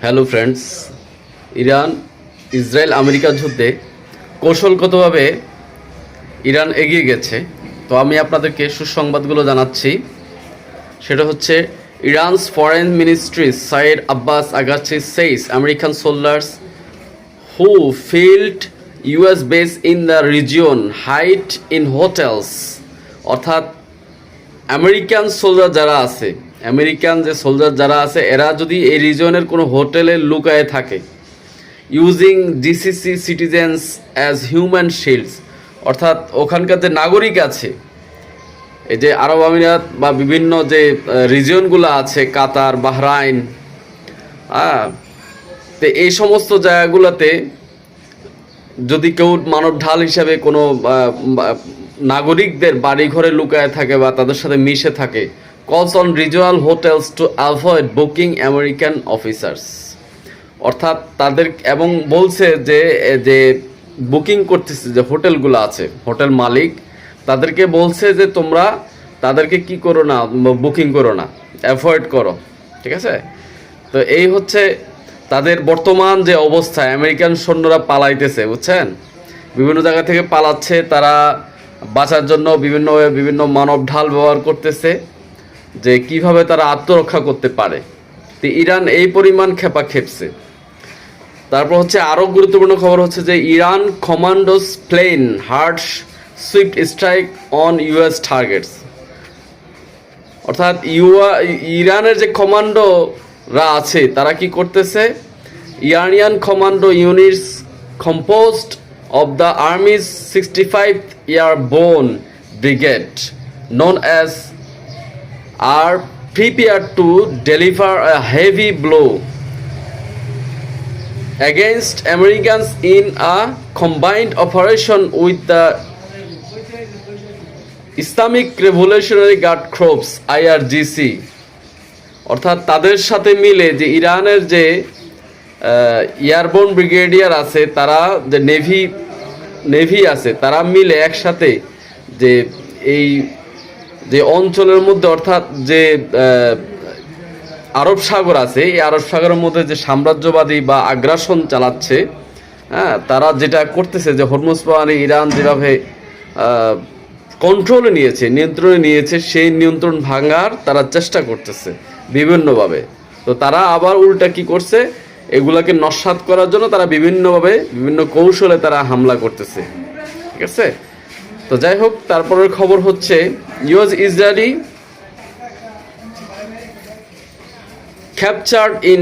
Hello friends, Iran Israel America যুদ্ধে কৌশলগতভাবে Iran এগিয়ে গেছে। তো আমি আপনাদেরকে সুসংবাদগুলো জানাচ্ছি। সেটা হচ্ছে Iran's foreign ministry Saeed Abbas Araghchi says American soldiers who fled US base in the region hide in hotels. অর্থাৎ আমেরিকান সোলজার যারা আছে, আমেরিকান যে সোলজার যারা আছে, এরা যদি এই রিজনের কোনো হোটেলে লুকায়ে থাকে, using GCC citizens as human shields. অর্থাৎ ওখানকার যে নাগরিক আছে, এই যে আরব আমিরাত বা বিভিন্ন যে রিজিয়নগুলো আছে, কাতার, বাহরাইন, তো এই সমস্ত জায়গাগুলোতে যদি কেউ মানব ঢাল হিসাবে কোনো নাগরিকদের বাড়ি ঘরে লুকায় থাকে বা তাদের সাথে মিশে থাকে, কলস on regional hotels to avoid booking American officers. অর্থাৎ তাদের এবং বলছে যে যে বুকিং করতেছে যে হোটেলগুলো আছে, হোটেল মালিক তাদেরকে বলছে যে তোমরা তাদেরকে কি করো না, বুকিং করো না, অ্যাভয়েড করো। ঠিক আছে? তো এই হচ্ছে তাদের বর্তমান যে অবস্থা। আমেরিকান সৈন্যরা পালাইতেছে, বুঝছেন, বিভিন্ন জায়গা থেকে পালাচ্ছে। তারা বাঁচার জন্য বিভিন্ন মানব ঢাল ব্যবহার করতেছে যে কিভাবে তারা আত্মরক্ষা করতে পারে। তো ইরান এই পরিমাণ খেপা খেপছে। তারপর হচ্ছে আরও গুরুত্বপূর্ণ খবর হচ্ছে যে Iran commandos plan hard swift strike on US targets. অর্থাৎ ইরানের যে কমান্ডোরা আছে তারা কি করতেছে, Iranian commando units composed of the Army's 65th Airborne Brigade, known as, are prepared to deliver a heavy blow against Americans in a combined operation with the Islamic Revolutionary Guard Corps IRGC। অর্থাৎ তাদের সাথে মিলে যে ইরানের যে airborne brigadier আছে, তারা যে নেভি আছে, তারা মিলে একসাথে যে এই যে অঞ্চলের মধ্যে, অর্থাৎ যে আরব সাগর আছে, এই আরব সাগরের মধ্যে যে সাম্রাজ্যবাদী বা আগ্রাসন চালাচ্ছে, তারা যেটা করতেছে যে হরমুজ প্রণালী ইরান যেভাবে কন্ট্রোলে নিয়েছে, নিয়ন্ত্রণে নিয়েছে, সেই নিয়ন্ত্রণ ভাঙার তারা চেষ্টা করতেছে বিভিন্নভাবে। তো তারা আবার উল্টা কি করছে, এগুলাকে নস্যাৎ করার জন্য তারা বিভিন্নভাবে বিভিন্ন কৌশলে তারা হামলা করতেছে। ঠিক আছে? তো যাই হোক, তারপরের খবর হচ্ছে ইউএস ইসরায়েলি ক্যাপচার্ড ইন